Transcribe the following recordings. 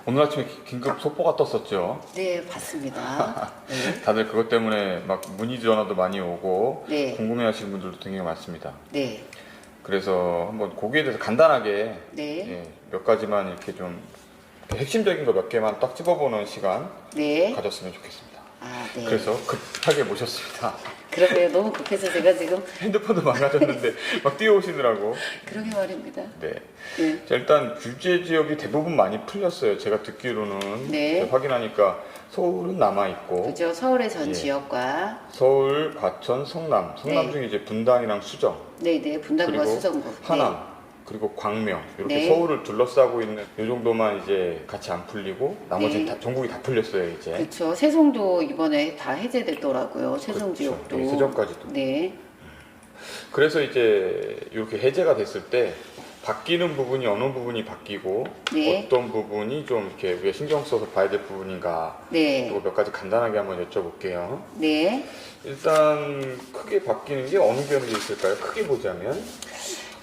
오늘 아침에 긴급 속보가 떴었죠. 네, 봤습니다. 네. 다들 그것 때문에 막 문의 전화도 많이 오고 네. 궁금해하시는 분들도 굉장히 많습니다. 네. 그래서 한번 거기에 대해서 간단하게 네. 예, 몇 가지만 이렇게 좀 핵심적인 거 몇 개만 딱 집어보는 시간 네. 가졌으면 좋겠습니다. 아, 네. 그래서 급하게 모셨습니다. 그러게요. 너무 급해서 제가 지금 핸드폰도 망가졌는데 막 뛰어오시더라고. 그러게 말입니다. 네. 네. 자, 일단 규제 지역이 대부분 많이 풀렸어요. 제가 듣기로는 네. 제가 확인하니까 서울은 남아 있고, 그죠. 서울의 전 예. 지역과 서울, 과천, 성남 네. 중에 이제 분당이랑 수정, 네네 분당과 그리고 수성구. 하남, 그리고 광명 이렇게 네. 서울을 둘러싸고 있는 이 정도만 이제 같이 안 풀리고 나머지는 네. 다 전국이 다 풀렸어요 이제. 그렇죠. 세종도 이번에 다 해제됐더라고요. 세종 그렇죠. 지역도. 네, 세종까지도. 네. 그래서 이제 이렇게 해제가 됐을 때 바뀌는 부분이 어느 부분이 바뀌고 네. 어떤 부분이 좀 이렇게 우리가 신경 써서 봐야 될 부분인가 네. 이거 몇 가지 간단하게 한번 여쭤볼게요. 네. 일단 크게 바뀌는 게 어느 게 있을까요? 크게 보자면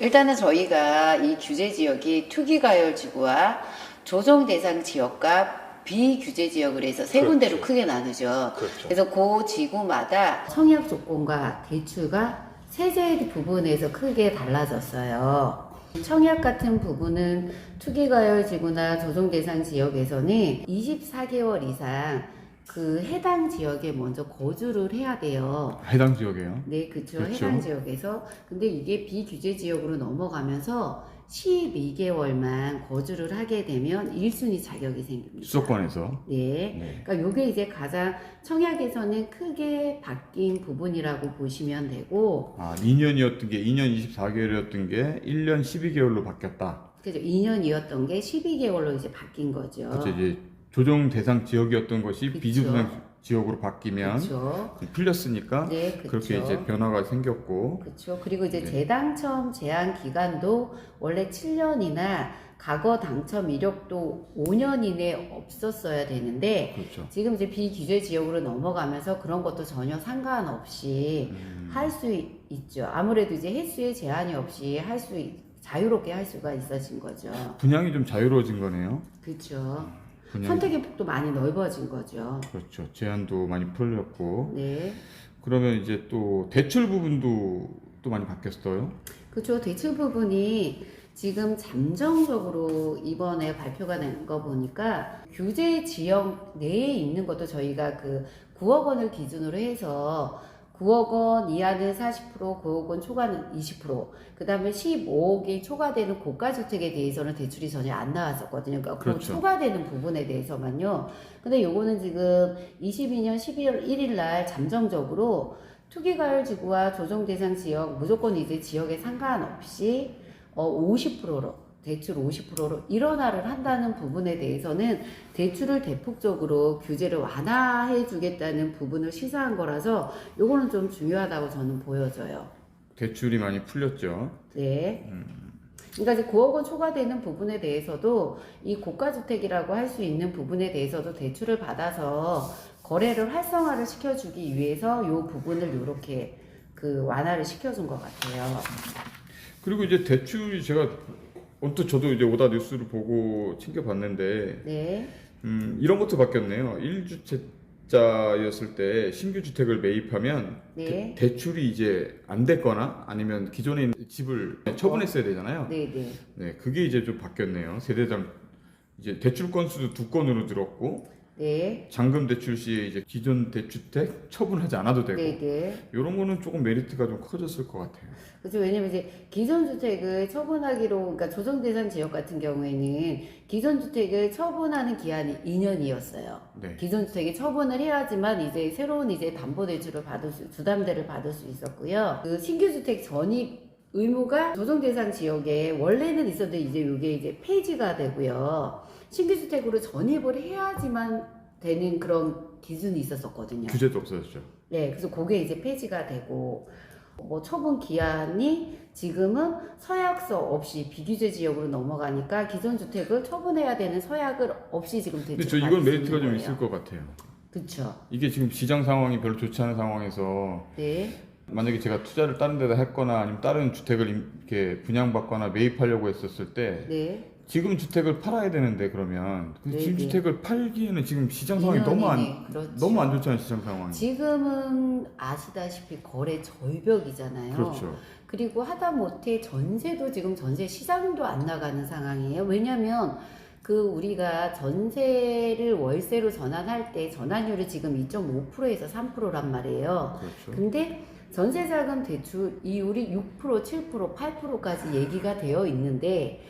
일단은 저희가 이 규제 지역이 투기가열지구와 조정 대상 지역과 비규제 지역을 해서 세 그렇죠. 군데로 크게 나누죠. 그렇죠. 그래서 그 지구마다 청약 조건과 대출과 세제 부분에서 크게 달라졌어요. 청약 같은 부분은 투기가열 지구나 조정 대상 지역에서는 24개월 이상 그 해당 지역에 먼저 거주를 해야 돼요. 해당 지역이에요. 네, 그렇죠. 그렇죠. 해당 지역에서. 근데 이게 비규제 지역으로 넘어가면서 12개월만 거주를 하게 되면 1순위 자격이 생깁니다. 수도권에서. 네. 그러니까 요게 이제 가장 청약에서는 크게 바뀐 부분이라고 보시면 되고. 2년이었던 게 2년 24개월이었던 게 1년 12개월로 바뀌었다. 그죠. 2년이었던 게 12개월로 이제 바뀐 거죠. 그렇죠. 이제 조정 대상 지역이었던 것이 그쵸. 비조정 지역으로 바뀌면 그렇죠. 풀렸으니까 네, 그렇죠. 그렇게 이제 변화가 생겼고. 그렇죠. 그리고 이제 네. 재당첨 제한 기간도 원래 7년이나 과거 당첨 이력도 5년 이내 없었어야 되는데 그렇죠. 지금 이제 비규제 지역으로 넘어가면서 그런 것도 전혀 상관없이 할 수 있죠. 아무래도 이제 횟수에 제한이 없이 자유롭게 할 수가 있어진 거죠. 분양이 좀 자유로워진 거네요. 그렇죠. 분양이. 선택의 폭도 많이 넓어진 거죠. 그렇죠. 제한도 많이 풀렸고. 네. 그러면 이제 또 대출 부분도 또 많이 바뀌었어요. 그렇죠. 대출 부분이 지금 잠정적으로 이번에 발표가 된 거 보니까 규제 지역 내에 있는 것도 저희가 그 9억 원을 기준으로 해서 9억 원 이하는 40%, 9억 원 초과는 20%, 그 다음에 15억이 초과되는 고가주택에 대해서는 대출이 전혀 안 나왔었거든요. 그러니까 그 그렇죠. 초과되는 부분에 대해서만요. 근데 요거는 지금 22년 12월 1일 날 잠정적으로 투기가열지구와 조정대상 지역, 무조건 이제 지역에 상관없이 50%로 대출 50%로 일원화를 한다는 부분에 대해서는 대출을 대폭적으로 규제를 완화해 주겠다는 부분을 시사한 거라서 요거는 좀 중요하다고 저는 보여져요. 대출이 많이 풀렸죠. 네. 그러니까 이제 9억 원 초과되는 부분에 대해서도 이 고가주택이라고 할 수 있는 부분에 대해서도 대출을 받아서 거래를 활성화를 시켜주기 위해서 요 부분을 이렇게 그 완화를 시켜준 것 같아요. 그리고 이제 대출이 제가 언뜻 저도 이제 오다 뉴스를 보고 챙겨봤는데 네. 이런 것도 바뀌었네요. 1주택자였을 때 신규 주택을 매입하면 네. 대출이 이제 안 됐거나 아니면 기존에 있는 집을 처분했어야 되잖아요. 네, 네. 네, 그게 이제 좀 바뀌었네요. 세대당 이제 대출 건수도 2건으로 늘었고 네. 잔금 대출 시에 이제 기존 대주택 처분하지 않아도 되고 네, 네. 이런 거는 조금 메리트가 좀 커졌을 것 같아요. 그렇죠. 왜냐면 이제 기존 주택을 처분하기로, 그러니까 조정 대상 지역 같은 경우에는 기존 주택을 처분하는 기한이 2년이었어요. 네. 기존 주택이 처분을 해야지만 이제 새로운 이제 담보 대출을 주담대를 받을 수 있었고요. 그 신규 주택 전입 의무가 조정 대상 지역에 원래는 있었는데 이제 이게 이제 폐지가 되고요. 신규 주택으로 전입을 해야지만 되는 그런 기준이 있었었거든요. 규제도 없어졌죠. 네, 그래서 그게 이제 폐지가 되고, 뭐 처분 기한이 지금은 서약서 없이 비규제 지역으로 넘어가니까 기존 주택을 처분해야 되는 서약을 없이 지금 근데 대출 저 이건 메리트가 좀 있을 것 같아요. 그렇죠. 이게 지금 시장 상황이 별로 좋지 않은 상황에서 네, 만약에 제가 투자를 다른 데다 했거나 아니면 다른 주택을 이렇게 분양받거나 매입하려고 했었을 때 네, 지금 주택을 팔아야 되는데 그러면 네, 지금 네. 주택을 팔기에는 지금 시장 상황이 2년이네. 그렇죠. 너무 안 좋잖아요, 시장 상황이. 지금은 아시다시피 거래 절벽이잖아요. 그렇죠. 그리고 하다못해 전세도 지금 전세 시장도 안 나가는 상황이에요. 왜냐면 그 우리가 전세를 월세로 전환할 때 전환율이 지금 2.5%에서 3%란 말이에요. 그렇죠. 근데 전세자금 대출 이율이 6%, 7%, 8%까지 얘기가 되어 있는데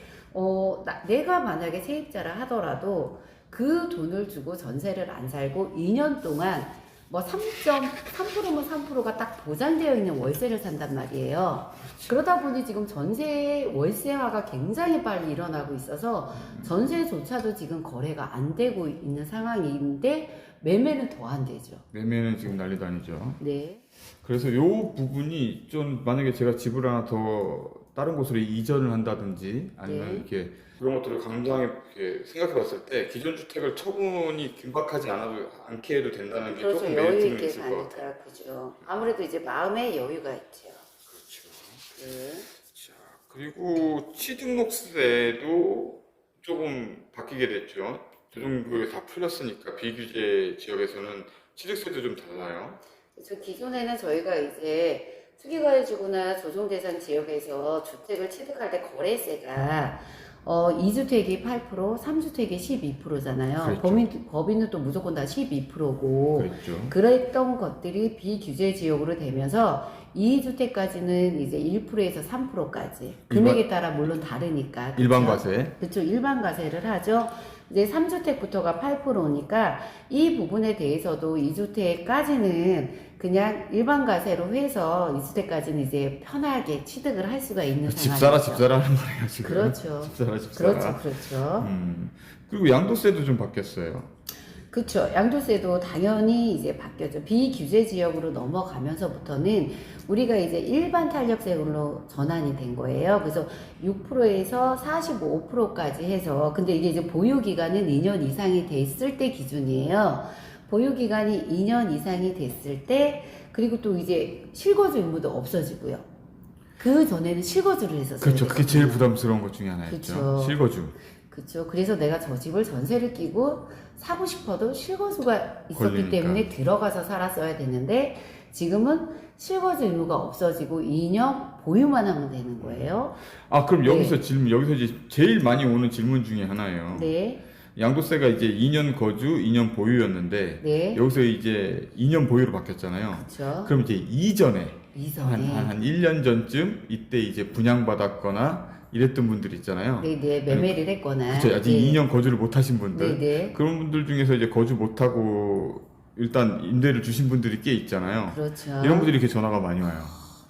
내가 만약에 세입자라 하더라도 그 돈을 주고 전세를 안 살고 2년 동안 뭐 3.3%면 3%가 딱 보장되어 있는 월세를 산단 말이에요. 그러다 보니 지금 전세 월세화가 굉장히 빨리 일어나고 있어서 전세조차도 지금 거래가 안 되고 있는 상황인데 매매는 더 안 되죠. 매매는 지금 난리도 아니죠. 네. 그래서 요 부분이 좀 만약에 제가 집을 하나 더 다른 곳으로 이전을 한다든지 아니면 네. 이렇게 그런 것들을 강당하게 생각해 봤을 때 기존 주택을 처분이 긴박하지 않게 해도 된다는 게 그래서 조금 여유 메리트는 있게 있을 것 같아요. 가니까 그죠. 아무래도 이제 마음에 여유가 있죠. 그렇죠. 그 자, 그리고 취등록세도 조금 바뀌게 됐죠. 조정구역이 다 풀렸으니까 비규제 지역에서는 취득세도 좀 달라요. 그래서 기존에는 저희가 이제 투기과열지구나 조정대상 지역에서 주택을 취득할 때 거래세가 2주택이 8%, 3주택이 12%잖아요. 그랬죠. 법인은 또 무조건 다 12%고 그랬죠. 그랬던 것들이 비규제 지역으로 되면서 2주택까지는 이제 1%에서 3%까지 금액에 따라 물론 다르니까 일반 그렇죠? 과세. 그렇죠. 일반 과세를 하죠. 이제 3주택부터가 8%니까 이 부분에 대해서도 2주택까지는 그냥 일반 과세로 해서 2주택까지는 이제 편하게 취득을 할 수가 있는 상황이죠. 집사라는 말이에요 지금. 그렇죠. 집사라. 그렇죠. 그렇죠. 그리고 양도세도 좀 바뀌었어요. 그렇죠. 양도세도 당연히 이제 바뀌었죠. 비규제 지역으로 넘어가면서부터는 우리가 이제 일반 탄력세로 전환이 된 거예요. 그래서 6%에서 45%까지 해서 근데 이게 이제 보유 기간은 2년 이상이 됐을 때 기준이에요. 보유 기간이 2년 이상이 됐을 때 그리고 또 이제 실거주 의무도 없어지고요. 그 전에는 실거주를 했었어요. 그렇죠. 그게 제일 부담스러운 것 중에 하나였죠. 그쵸. 실거주. 그렇죠. 그래서 내가 저 집을 전세를 끼고 사고 싶어도 실거주가 있었기 걸리니까. 때문에 들어가서 살았어야 됐는데 지금은 실거주 의무가 없어지고 2년 보유만 하면 되는 거예요. 아 그럼 여기서 네. 질문, 여기서 이제 제일 많이 오는 질문 중에 하나예요. 네, 양도세가 이제 2년 거주, 2년 보유였는데 네, 여기서 이제 2년 보유로 바뀌었잖아요. 그렇죠. 그럼 이제 이전에 이전에 한 1년 전쯤 이때 이제 분양받았거나 이랬던 분들 있잖아요. 네, 네, 매매를 했거나 그렇죠. 아직 네. 2년 거주를 못 하신 분들. 네, 네, 그런 분들 중에서 이제 거주 못 하고 일단 임대를 주신 분들이 꽤 있잖아요. 그렇죠. 이런 분들이 이렇게 전화가 많이 와요.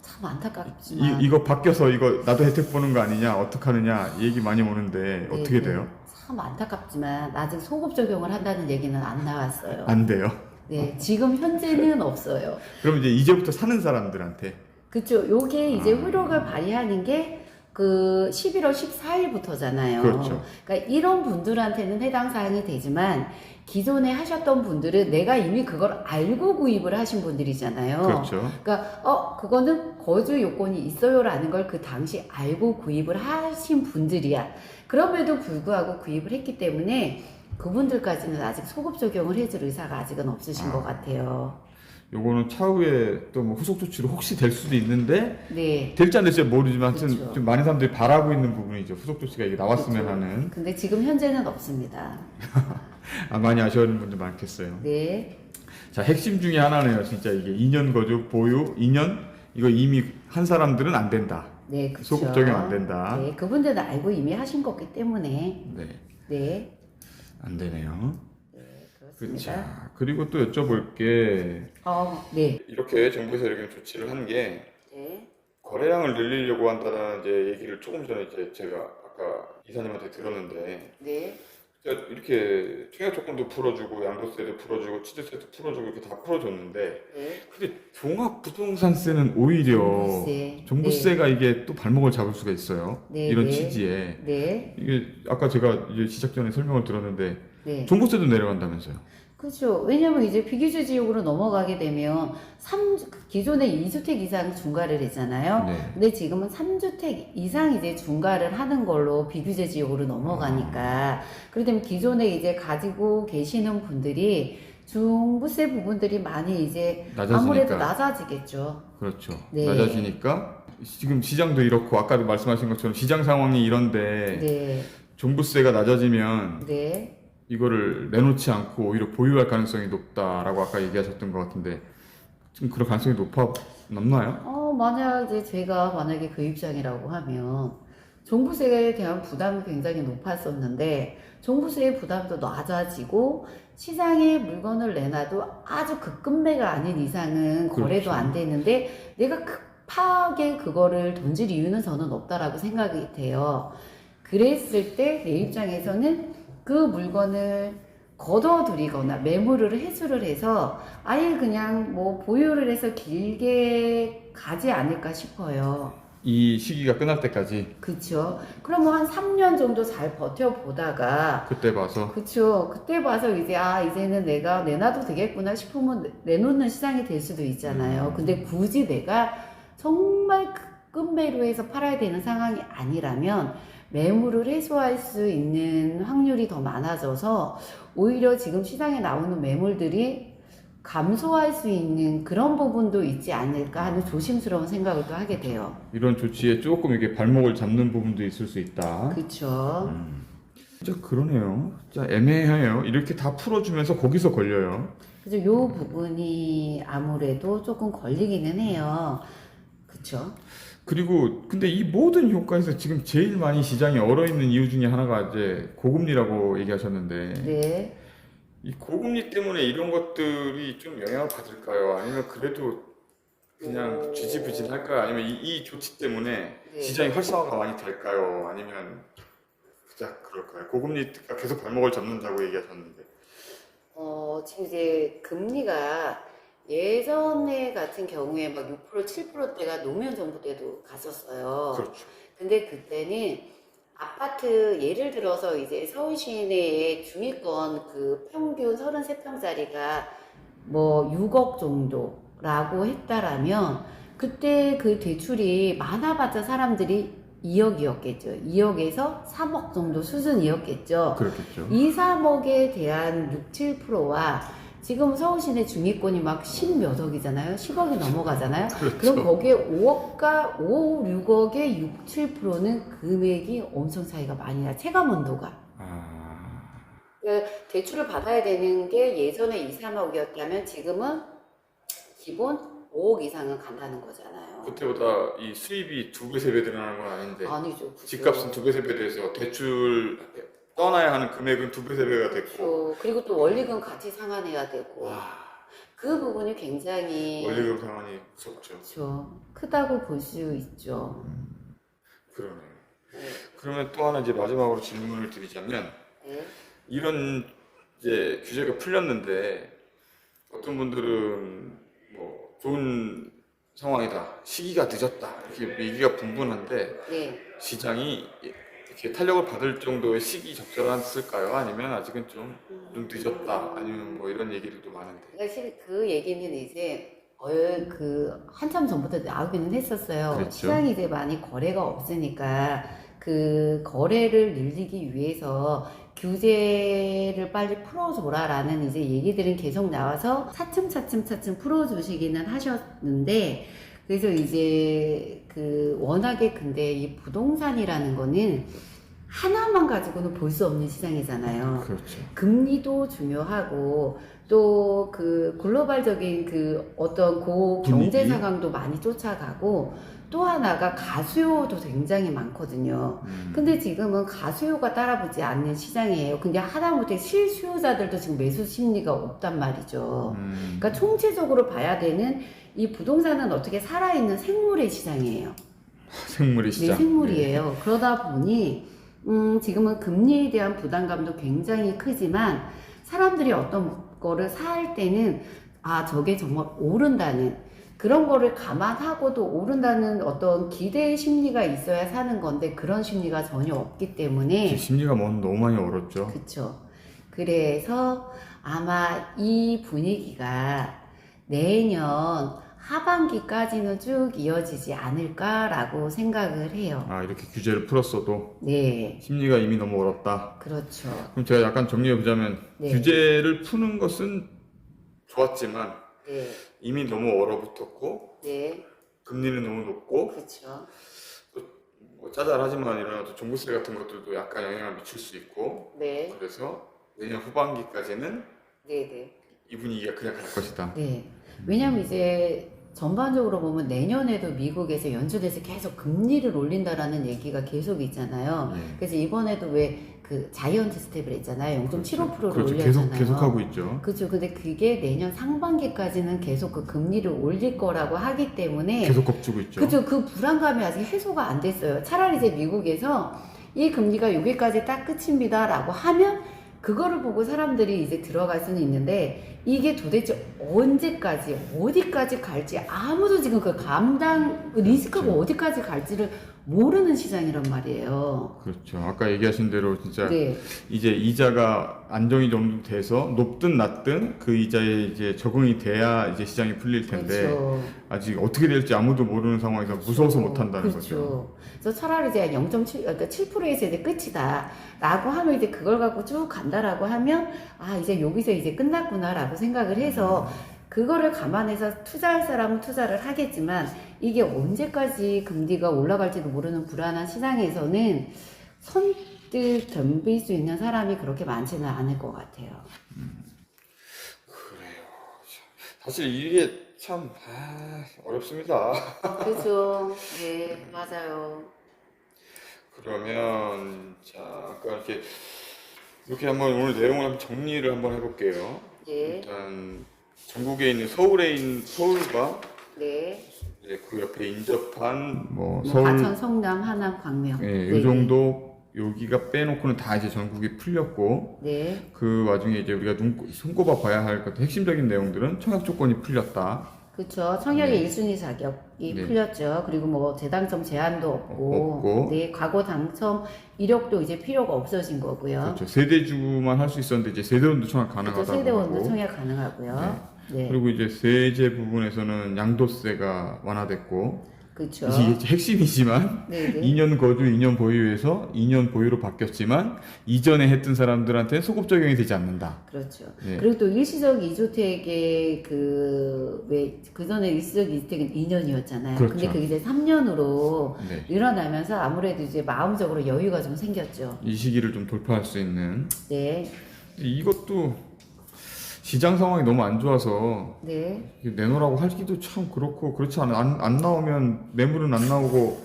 참 안타깝지만 이거 바뀌어서 이거 나도 혜택 보는 거 아니냐, 어떡하느냐 얘기 많이 오는데 네, 어떻게 네. 돼요? 참 안타깝지만 아직 소급 적용을 한다는 얘기는 안 나왔어요. 안 돼요. 네, 지금 현재는 없어요. 그럼 이제 이제부터 사는 사람들한테 그쵸. 요게 이제 아. 효력을 발휘하는 게 그 11월 14일부터잖아요. 그렇죠. 그러니까 이런 분들한테는 해당 사항이 되지만 기존에 하셨던 분들은 내가 이미 그걸 알고 구입을 하신 분들이잖아요. 그렇죠. 그러니까 그거는 거주 요건이 있어요라는 걸 그 당시 알고 구입을 하신 분들이야. 그럼에도 불구하고 구입을 했기 때문에 그분들까지는 아직 소급 적용을 해줄 의사가 아직은 없으신 것 같아요. 요거는 차후에 또 뭐 후속 조치로 혹시 될 수도 있는데 네. 될지 안 될지 모르지만 하여튼 그렇죠. 좀 많은 사람들이 바라고 있는 부분이죠. 후속 조치가 이게 나왔으면 그렇죠. 하는. 근데 지금 현재는 없습니다. 많이 아쉬워하는 분들 많겠어요. 네. 자, 핵심 중에 하나네요. 진짜 이게 2년 거주 보유 2년 이거 이미 한 사람들은 안 된다. 네, 그렇죠. 소급 적용 안 된다. 네, 그분들은 알고 이미 하신 거기 때문에 네. 네, 안 되네요. 네 그렇습니다. 자, 그리고 또 여쭤볼 게 네, 이렇게 정부에서 이렇게 조치를 한 게 네, 거래량을 늘리려고 한다는 이제 얘기를 조금 전에 이제 제가 아까 이사님한테 들었는데 네, 이렇게 청약 조건도 풀어주고 양도세도 풀어주고 취득세도 풀어주고 이렇게 다 풀어줬는데 네. 근데 종합부동산세는 오히려 종부세. 종부세가 이게 또 발목을 잡을 수가 있어요. 네, 이런 네. 취지에 네, 이게 아까 제가 이제 시작 전에 설명을 들었는데 네. 종부세도 내려간다면서요. 그렇죠. 왜냐면 이제 비규제 지역으로 넘어가게 되면 기존에 2주택 이상 중과를 했잖아요. 네. 근데 지금은 3주택 이상 이제 중과를 하는 걸로 비규제 지역으로 넘어가니까 그렇기 때문에 기존에 이제 가지고 계시는 분들이 중부세 부분들이 많이 이제 낮아지니까. 아무래도 낮아지겠죠. 그렇죠. 네. 낮아지니까 지금 시장도 이렇고 아까도 말씀하신 것처럼 시장 상황이 이런데 네. 종부세가 낮아지면 네. 이거를 내놓지 않고 오히려 보유할 가능성이 높다라고 아까 얘기하셨던 것 같은데 좀 그럴 가능성이 높나요? 만약에 제가 만약에 그 입장이라고 하면 종부세에 대한 부담이 굉장히 높았었는데 종부세의 부담도 낮아지고 시장에 물건을 내놔도 아주 급금매가 아닌 이상은 거래도 그렇죠. 안 되는데 내가 급하게 그거를 던질 이유는 저는 없다라고 생각이 돼요. 그랬을 때 내 입장에서는 그 물건을 걷어들이거나 매물을 회수를 해서 아예 그냥 뭐 보유를 해서 길게 가지 않을까 싶어요. 이 시기가 끝날 때까지 그쵸. 그러면 한 3년 정도 잘 버텨보다가 그때 봐서 그쵸. 그때 봐서 이제 이제는 내가 내놔도 되겠구나 싶으면 내놓는 시장이 될 수도 있잖아요. 근데 굳이 내가 정말 급매로 해서 팔아야 되는 상황이 아니라면 매물을 해소할 수 있는 확률이 더 많아져서 오히려 지금 시장에 나오는 매물들이 감소할 수 있는 그런 부분도 있지 않을까 하는 조심스러운 생각을 또 하게 돼요. 이런 조치에 조금 이게 발목을 잡는 부분도 있을 수 있다. 그쵸. 진짜 그러네요. 진짜 애매해요. 이렇게 다 풀어주면서 거기서 걸려요. 그래서 요 부분이 아무래도 조금 걸리기는 해요. 그쵸. 그리고 근데 이 모든 효과에서 지금 제일 많이 시장이 얼어있는 이유 중에 하나가 이제 고금리라고 얘기하셨는데 네. 이 고금리 때문에 이런 것들이 좀 영향을 받을까요? 아니면 그래도 그냥 지지부진할까요? 아니면 이 조치 때문에 네. 시장이 활성화가 많이 될까요? 아니면 그냥 그럴까요? 고금리가 계속 발목을 잡는다고 얘기하셨는데 지금 이제 금리가 예전에 같은 경우에 막 6%, 7%대가 노무현 정부 때도 갔었어요. 그렇죠. 근데 그때는 아파트 예를 들어서 이제 서울 시내의 중위권 그 평균 33평짜리가 뭐 6억 정도라고 했다라면 그때 그 대출이 많아봤자 사람들이 2억이었겠죠. 2억에서 3억 정도 수준이었겠죠. 그렇겠죠. 2, 3억에 대한 6, 7%와 지금 서울시내 중위권이 막 10몇 억이잖아요. 10억이 넘어가잖아요. 그렇죠. 그럼 거기에 5억과 5, 6억의 6, 7%는 금액이 엄청 차이가 많이 나. 체감 온도가. 그러니까 대출을 받아야 되는 게 예전에 2, 3억이었다면 지금은 기본 5억 이상은 간다는 거잖아요. 그때보다 이 수입이 2배, 3배 늘어나는 건 아닌데 아니죠. 그죠. 집값은 2배, 3배 돼서 대출 떠나야 하는 금액은 2배, 3배가 됐고 그렇죠. 그리고 또 원리금 같이 상환해야 되고 와, 그 부분이 굉장히 원리금 상환이 무섭죠. 그렇죠. 크다고 볼 수 있죠. 그러네요. 네. 그러면 또 하나 이제 마지막으로 질문을 드리자면 네. 이런 이제 규제가 풀렸는데 어떤 분들은 뭐 좋은 상황이다, 시기가 늦었다 이렇게 얘기가 분분한데 네. 시장이 이렇게 탄력을 받을 정도의 시기 적절했을까요? 아니면 아직은 좀 늦었다 아니면 뭐 이런 얘기들도 많은데 사실 그 얘기는 이제 한참 전부터 나오기는 했었어요. 그렇죠. 시장이 이제 많이 거래가 없으니까 그 거래를 늘리기 위해서 규제를 빨리 풀어줘라라는 이제 얘기들은 계속 나와서 차츰 풀어주시기는 하셨는데 그래서 이제 워낙에 근데 이 부동산이라는 거는 하나만 가지고는 볼 수 없는 시장이잖아요. 그렇죠. 금리도 중요하고 또 글로벌적인 어떤 경제 분위기? 상황도 많이 쫓아가고 또 하나가 가수요도 굉장히 많거든요. 근데 지금은 가수요가 따라붙지 않는 시장이에요. 근데 하다못해 실수요자들도 지금 매수 심리가 없단 말이죠. 그러니까 총체적으로 봐야 되는 이 부동산은 어떻게 살아있는 생물의 시장이에요. 생물의 시장. 네, 생물이에요. 그러다 보니 지금은 금리에 대한 부담감도 굉장히 크지만 사람들이 어떤 거를 살 때는 저게 정말 오른다는 그런 거를 감안하고도 오른다는 어떤 기대 심리가 있어야 사는 건데 그런 심리가 전혀 없기 때문에 심리가 너무 많이 얼었죠. 그쵸. 그래서 아마 이 분위기가 내년 하반기까지는 쭉 이어지지 않을까라고 생각을 해요. 아, 이렇게 규제를 풀었어도 네, 심리가 이미 너무 얼었다. 그렇죠. 그럼 제가 약간 정리해 보자면 네. 규제를 푸는 것은 좋았지만 네, 이미 너무 얼어붙었고 네, 금리는 너무 높고 그렇죠. 뭐 짜잘하지만 이런 또 종부세 같은 것들도 약간 영향을 미칠 수 있고 네, 그래서 내년 후반기까지는 네, 네. 이 분위기가 그냥 갈 것이다. 네. 왜냐면 이제 전반적으로 보면 내년에도 미국에서 연준에서 계속 금리를 올린다라는 얘기가 계속 있잖아요. 예. 그래서 이번에도 왜 그 자이언트 스텝을 했잖아요. 0.75%를 그렇죠. 올렸잖아요. 계속 하고 있죠. 그렇죠. 근데 그게 내년 상반기까지는 계속 그 금리를 올릴 거라고 하기 때문에 계속 겁주고 있죠. 그렇죠. 그 불안감이 아직 해소가 안 됐어요. 차라리 이제 미국에서 이 금리가 여기까지 딱 끝입니다라고 하면 그거를 보고 사람들이 이제 들어갈 수는 있는데 이게 도대체 언제까지 어디까지 갈지 아무도 지금 그 감당 그 리스크가 그렇죠. 어디까지 갈지를 모르는 시장이란 말이에요. 그렇죠. 아까 얘기하신 대로 진짜 네, 이제 이자가 안정이 정도 돼서 높든 낮든 그 이자에 이제 적응이 돼야 이제 시장이 풀릴 텐데 그렇죠. 아직 어떻게 될지 아무도 모르는 상황에서 무서워서 못 한다는 그렇죠. 거죠. 그래서 차라리 이제 0.7, 그러니까 7%에서 이제 끝이다라고 하면 이제 그걸 갖고 쭉 간다라고 하면 아 이제 여기서 이제 끝났구나라고 생각을 해서 그거를 감안해서 투자할 사람은 투자를 하겠지만 이게 언제까지 금리가 올라갈지도 모르는 불안한 시장에서는 선뜻 덤빌 수 있는 사람이 그렇게 많지는 않을 것 같아요. 그래요. 사실 이게 참 어렵습니다. 그죠? 네, 맞아요. 그러면 자 아까 이렇게 한번 오늘 내용을 한번 정리를 한번 해볼게요. 네, 일단 전국에 있는 서울과 네. 이제 그 옆에 인접한 뭐 뭐 과천, 성남, 하남, 광명. 예, 네, 이 정도 여기가 빼놓고는 다 이제 전국이 풀렸고 네, 그 와중에 이제 우리가 손꼽아 봐야 할 것 핵심적인 내용들은 청약 조건이 풀렸다. 그렇죠. 청약의 네. 1순위 자격이 네. 풀렸죠. 그리고 뭐 재당첨 제한도 없고. 네, 과거 당첨 이력도 이제 필요가 없어진 거고요. 그렇죠. 세대주만 할 수 있었는데 이제 세대원도 청약 그렇죠. 가능하다고 세대원도 하고. 청약 가능하고요. 네, 그리고 이제 세제 부분에서는 양도세가 완화됐고 그렇죠. 이게 핵심이지만 네, 네. 2년 거주 2년 보유에서 2년 보유로 바뀌었지만 이전에 했던 사람들한테는 소급 적용이 되지 않는다. 그렇죠. 네. 그리고 또 일시적 2주택의 그 전에 일시적 2주택은 2년이었잖아요. 그렇죠. 근데 그게 이제 3년으로 네. 늘어나면서 아무래도 이제 마음적으로 여유가 좀 생겼죠. 이 시기를 좀 돌파할 수 있는 네, 이것도 시장 상황이 너무 안 좋아서 네, 이게 내놓으라고 하기도 참 그렇고 그렇지 않아 안 나오면 매물은 안 나오고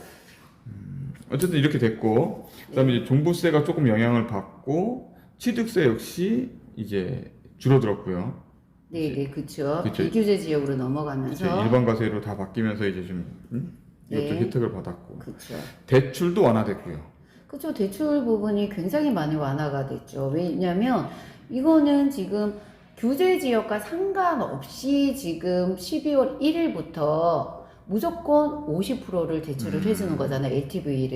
어쨌든 이렇게 됐고 그다음에 이제 종부세가 조금 영향을 받고 취득세 역시 이제 줄어들었고요. 네, 네, 그렇죠. 그쵸. 비규제 지역으로 이제 넘어가면서 일반 과세로 다 바뀌면서 이제 좀 이것도 네. 혜택을 받았고 그렇죠. 대출도 완화됐고요. 그렇죠. 대출 부분이 굉장히 많이 완화가 됐죠. 왜냐하면 이거는 지금 규제 지역과 상관없이 지금 12월 1일부터 무조건 50%를 대출을 해주는 거잖아요. LTV를.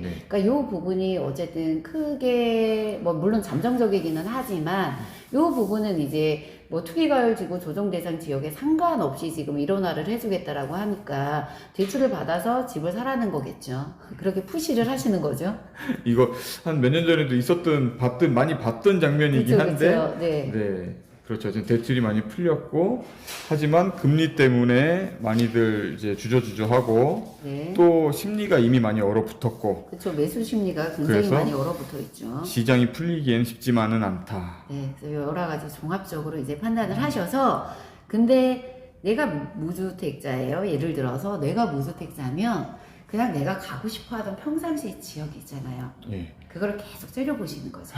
네. 그러니까 이 부분이 어쨌든 크게 뭐 물론 잠정적이기는 하지만 이 부분은 이제 뭐 투기가율지구 조정대상 지역에 상관없이 지금 일원화를 해주겠다라고 하니까 대출을 받아서 집을 사라는 거겠죠. 그렇게 푸시를 하시는 거죠. 이거 한 몇 년 전에도 많이 봤던 장면이긴 그쵸, 한데 그쵸. 네. 네, 그렇죠. 지금 대출이 많이 풀렸고 하지만 금리 때문에 많이들 이제 주저주저하고 네. 또 심리가 이미 많이 얼어붙었고 그렇죠. 매수 심리가 굉장히 그래서 많이 얼어붙어 있죠. 시장이 풀리기엔 쉽지만은 않다. 네, 그래서 여러 가지 종합적으로 이제 판단을 하셔서 근데 내가 무주택자예요. 예를 들어서 내가 무주택자면 그냥 내가 가고 싶어하던 평상시 지역이 있잖아요. 예. 그거를 계속 째려보시는 거죠.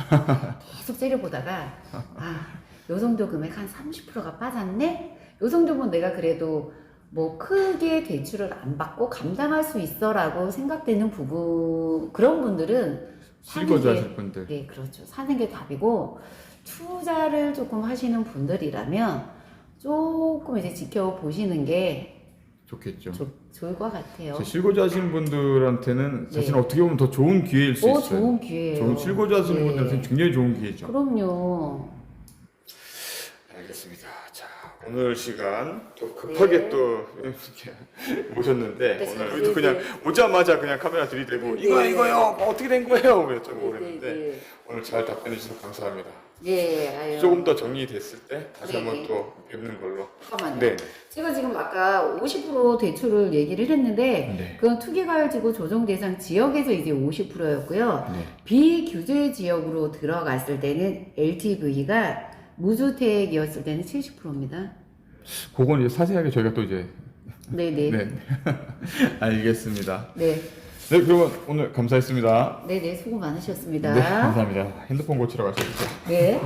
계속 째려보다가 요 정도 금액 한 30%가 빠졌네? 요 정도면 내가 그래도 뭐 크게 대출을 안 받고 감당할 수 있어라고 생각되는 부분 그런 분들은 수리거주 하실 분들. 네, 그렇죠. 사는 게 답이고 투자를 조금 하시는 분들이라면 조금 이제 지켜보시는 게 좋겠죠. 좋을 것 같아요. 실고자 하시는 분들한테는 네. 사실 어떻게 보면 더 좋은 기회일 수 있어요. 좋은 기회예요. 실고자 하시는 네. 분들한테는 굉장히 좋은 기회죠. 그럼요. 알겠습니다. 자, 오늘 시간 또 급하게 네. 또 이렇게 모셨는데 네, 오늘 네, 우리도 네, 그냥 네. 오자마자 그냥 카메라 들이대고 네, 이거요 뭐 어떻게 된 거예요? 여쭤보고 네, 그랬는데 네. 오늘 잘 답변해 주셔서 감사합니다. 예, 아유. 조금 더 정리됐을 때 다시 네, 한번 네. 또 뵙는 걸로. 잠깐만요. 네. 제가 지금 아까 50% 대출을 얘기를 했는데 네. 그건 투기과열지구 조정 대상 지역에서 이제 50%였고요. 네. 비규제 지역으로 들어갔을 때는 LTV가 무주택이었을 때는 70%입니다. 그건 이제 자세하게 저희가 또 이제 네네. 네. 알겠습니다. 네. 네, 그러면 오늘 감사했습니다. 네네. 수고 많으셨습니다. 네, 감사합니다. 핸드폰 고치러 가셨죠? 네.